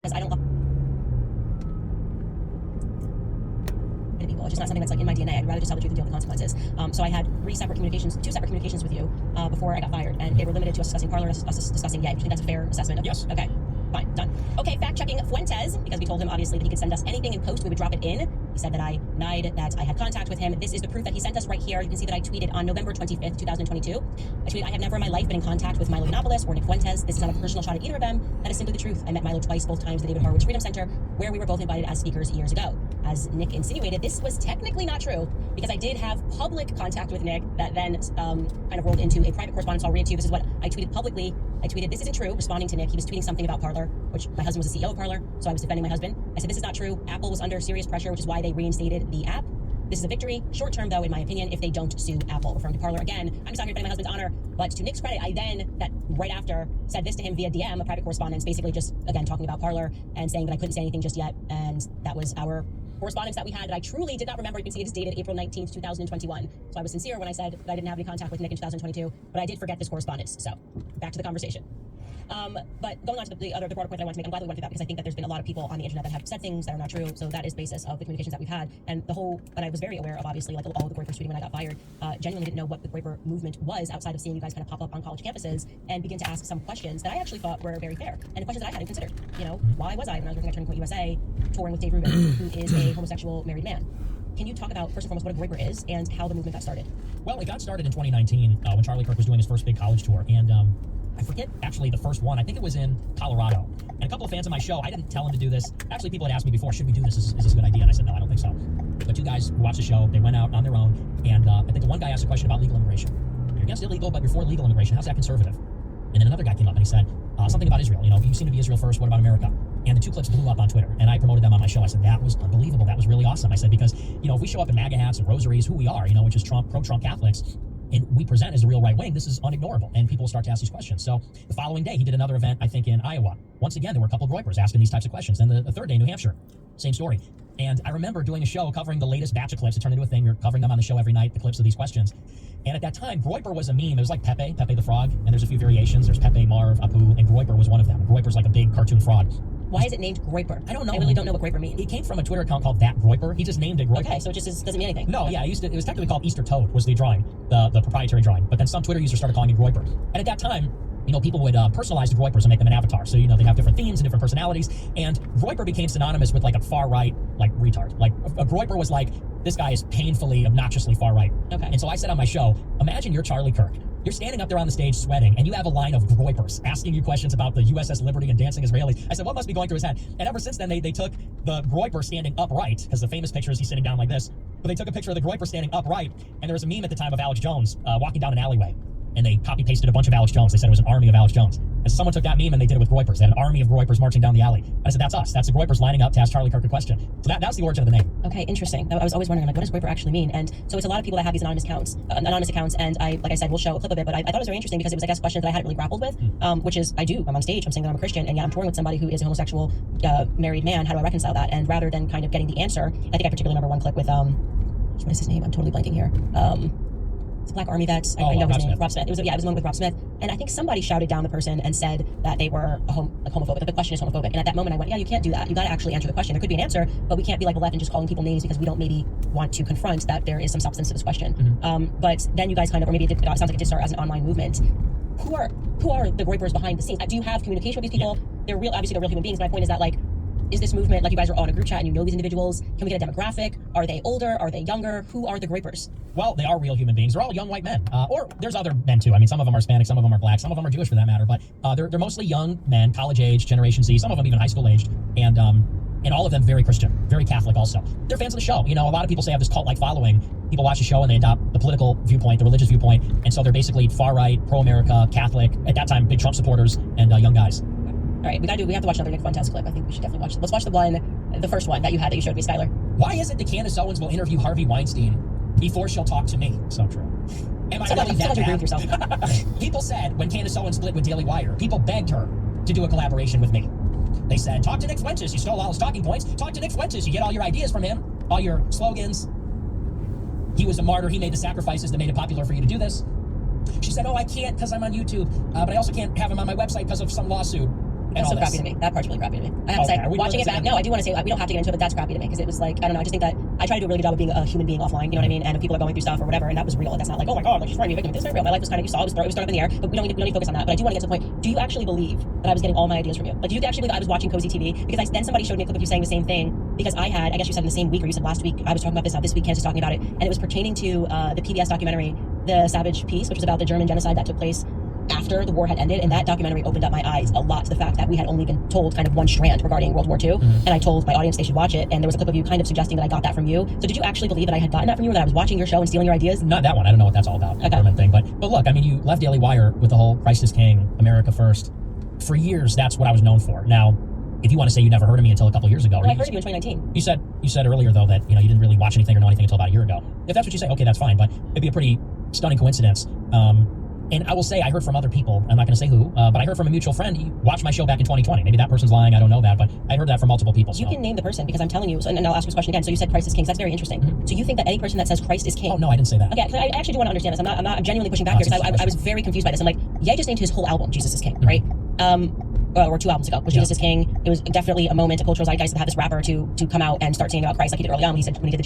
because I don't love people. It's just not something that's like in my DNA. I'd rather just tell the truth and deal with the consequences. So I had two separate communications with you before I got fired, and they were limited to us discussing Parler, us discussing Yay. Do you think that's a fair assessment? Yes. Okay. Fine, done. Okay, fact-checking Fuentes, because we told him, obviously, that he could send us anything in post, we would drop it in. He said that I denied that I had contact with him. This is the proof that he sent us right here. You can see that I tweeted on November 25th, 2022. I tweeted, I have never in my life been in contact with Milo Yiannopoulos or Nick Fuentes. This is not a personal shot at either of them. That is simply the truth. I met Milo twice, both times at the David Horowitz Freedom Center, where we were both invited as speakers years ago. As Nick insinuated, this was technically not true, because I did have public contact with Nick that then kind of rolled into a private correspondence. I'll read it to you. This is what I tweeted publicly. I tweeted, this isn't true, responding to Nick. He was tweeting something about Parler, which my husband was the CEO of Parler, so I was defending my husband. I said, this is not true. Apple was under serious pressure, which is why they reinstated the app. This is a victory, short term though, in my opinion, if they don't sue Apple. Referring to Parler again, I'm just not here defending my husband's honor, but to Nick's credit, I then, that right after, said this to him via DM, a private correspondence, basically just, again, talking about Parler and saying that I couldn't say anything just yet, and that was our correspondence that we had that I truly did not remember. You can see it is dated April 19th, 2021. So I was sincere when I said that I didn't have any contact with Nick in 2022, but I did forget this correspondence. So back to the conversation. But going on to the broader point that I want to make, I'm glad we went through that, because I think that there's been a lot of people on the internet that have said things that are not true. So that is basis of the communications that we've had. And I was very aware of, obviously, like all of the Groyper tweeting when I got fired. Genuinely didn't know what the Groyper movement was outside of seeing you guys kind of pop up on college campuses and begin to ask some questions that I actually thought were very fair, and the questions that I hadn't considered. You know, why was I, when I was working at Turning Point USA, touring with Dave Rubin, who is a homosexual married man? Can you talk about, first and foremost, what a Groyper is and how the movement got started? Well, it got started in 2019 when Charlie Kirk was doing his first big college tour, and I forget actually the first one. I think it was in Colorado. And a couple of fans of my show, I didn't tell him to do this. Actually, people had asked me before, should we do this? Is this a good idea? And I said, no, I don't think so. But two guys who watched the show, they went out on their own, and I think the one guy asked a question about legal immigration. You're against illegal, but you're for legal immigration. How's that conservative? And then another guy came up and he said, something about Israel. You know, you seem to be Israel first. What about America? And the two clips blew up on Twitter, and I promoted them on my show. I said, that was unbelievable. That was really awesome. I said, because, you know, if we show up in MAGA hats and rosaries, who we are, you know, which is pro-Trump Catholics, and we present as the real right wing, this is unignorable, and people will start to ask these questions. So the following day, he did another event, I think in Iowa. Once again, there were a couple of Groypers asking these types of questions. Then the third day, New Hampshire, same story. And I remember doing a show covering the latest batch of clips. It turned into a thing. We were covering them on the show every night, the clips of these questions. And at that time, Groyper was a meme. It was like Pepe the Frog, and there's a few variations. There's Pepe, Marv, Apu, and Groyper was one of them. Groyper's like a big cartoon fraud. Why is it named Groyper? I don't know. I really don't know what Groyper means. It came from a Twitter account called That Groyper. He just named it Groyper. Okay, so it just doesn't mean anything. No, yeah, it was technically called Easter Toad, was the drawing, the proprietary drawing. But then some Twitter users started calling it Groyper. And at that time, you know, people would personalize the Groypers and make them an avatar. So, you know, they have different themes and different personalities. And Groyper became synonymous with like a far right, like retard. Like a Groyper was like, this guy is painfully, obnoxiously far right. Okay. And so I said on my show, imagine you're Charlie Kirk. You're standing up there on the stage sweating, and you have a line of Groypers asking you questions about the USS Liberty and dancing Israelis. I said, what must be going through his head? And ever since then, they took the Groyper standing upright, because the famous picture is he's sitting down like this, but they took a picture of the Groyper standing upright, and there was a meme at the time of Alex Jones walking down an alleyway. And they copy-pasted a bunch of Alex Jones. They said it was an army of Alex Jones. And someone took that meme and they did it with Groypers. They had an army of Groypers marching down the alley. And I said, that's us. That's the Groypers lining up to ask Charlie Kirk a question. So that's the origin of the name. Okay, interesting. I was always wondering, like, what does Groyper actually mean? And so it's a lot of people that have these anonymous accounts. And like I said, we'll show a clip of it, but I thought it was very interesting because it was, I guess, questions that I hadn't really grappled with, which is, I'm on stage, I'm saying that I'm a Christian, and yet I'm touring with somebody who is a homosexual married man. How do I reconcile that? And rather than kind of getting the answer, I think I particularly remember one clip with, what is his name? I'm totally blanking here. It's a Black Army vet. I know his name. Rob Smith. It was one with Rob Smith. And I think somebody shouted down the person and said that they were homophobic, that the question is homophobic. And at that moment I went, yeah, you can't do that. You got to actually answer the question. There could be an answer, but we can't be like the left and just calling people names because we don't maybe want to confront that there is some substance to this question. Mm-hmm. But then you guys kind of, or maybe it sounds like it did start as an online movement. Who are the Groypers behind the scenes? Do you have communication with these people? Yeah. They're real, obviously they're real human beings. My point is that, like, is this movement, like, you guys are all in a group chat and you know these individuals? Can we get a demographic? Are they older? Are they younger? Who are the Groypers? Well, they are real human beings. They're all young white men. Or there's other men too. I mean, some of them are Hispanic, some of them are Black, some of them are Jewish for that matter. But they're mostly young men, college age, Generation Z, some of them even high school aged. And all of them very Christian, very Catholic also. They're fans of the show. You know, a lot of people say I have this cult-like following. People watch the show and they adopt the political viewpoint, the religious viewpoint. And so they're basically far-right, pro-America, Catholic, at that time, big Trump supporters, and young guys. All right, we have to watch another Nick Fuentes clip. I think we should definitely watch it. Let's watch the first one that you showed me, Skylar. Why is it that Candace Owens will interview Harvey Weinstein before she'll talk to me? So true. Am I really that bad? With yourself. People said when Candace Owens split with Daily Wire, people begged her to do a collaboration with me. They said, talk to Nick Fuentes. You stole all his talking points. Talk to Nick Fuentes. You get all your ideas from him, all your slogans. He was a martyr. He made the sacrifices that made it popular for you to do this. She said, oh, I can't because I'm on YouTube, but I also can't have him on my website because of some lawsuit. That's so all crappy this. to me. That part's really crappy to me. I have to Okay, say, are we watching doing it this back. again? No, I do want to say we don't have to get into it, but that's crappy to me because it was like I don't know. I just think that I try to do a really good job of being a human being offline. You know what I mean? And if people are going through stuff or whatever, and that was real. That's not like, oh my god, like she's trying to be a victim. This is real. My life was kind of, you saw, it was thrown up in the air. But we don't need to focus on that. But I do want to get to the point. Do you actually believe that I was getting all my ideas from you? Like, do you actually believe that I was watching Cozy TV? Because then somebody showed me a clip of you saying the same thing. Because I guess you said in the same week, or you said last week, I was talking about this. This week, Candace was talking about it, and it was pertaining to the PBS documentary, The Savage Peace, which was about the German genocide that took place after the war had ended. And that documentary opened up my eyes a lot to the fact that we had only been told kind of one strand regarding World War II. And I told my audience they should watch it, and there was a clip of you kind of suggesting that I got that from you. So did you actually believe that I had gotten that from you, or that I was watching your show and stealing your ideas? Not that one. I don't know what that's all about, the German thing. But look, I mean, you left Daily Wire with the whole Christ is King, America First. For years, that's what I was known for. Now, if you want to say you never heard of me until a couple years ago, I heard of you in 2019. You said earlier though that you didn't really watch anything or know anything until about a year ago. If that's what you say, okay, that's fine. But it'd be a pretty stunning coincidence. And I will say I heard from other people. I'm not going to say who, but I heard from a mutual friend. He watched my show back in 2020. Maybe that person's lying. I don't know that, but I heard that from multiple people. So. You can name the person because I'm telling you. So, and I'll ask this question again. So you said Christ is King. So that's very interesting. So you think that any person that says Christ is King? Oh no, I didn't say that. Okay, I actually do want to understand this. I'm genuinely pushing back here because I was very confused by this. I'm like, Ye just named his whole album Jesus is King, right? Or 2 albums ago was Jesus is King. It was definitely a moment, a cultural zeitgeist to have this rapper to come out and start singing about Christ like he did early on when he did the Jesus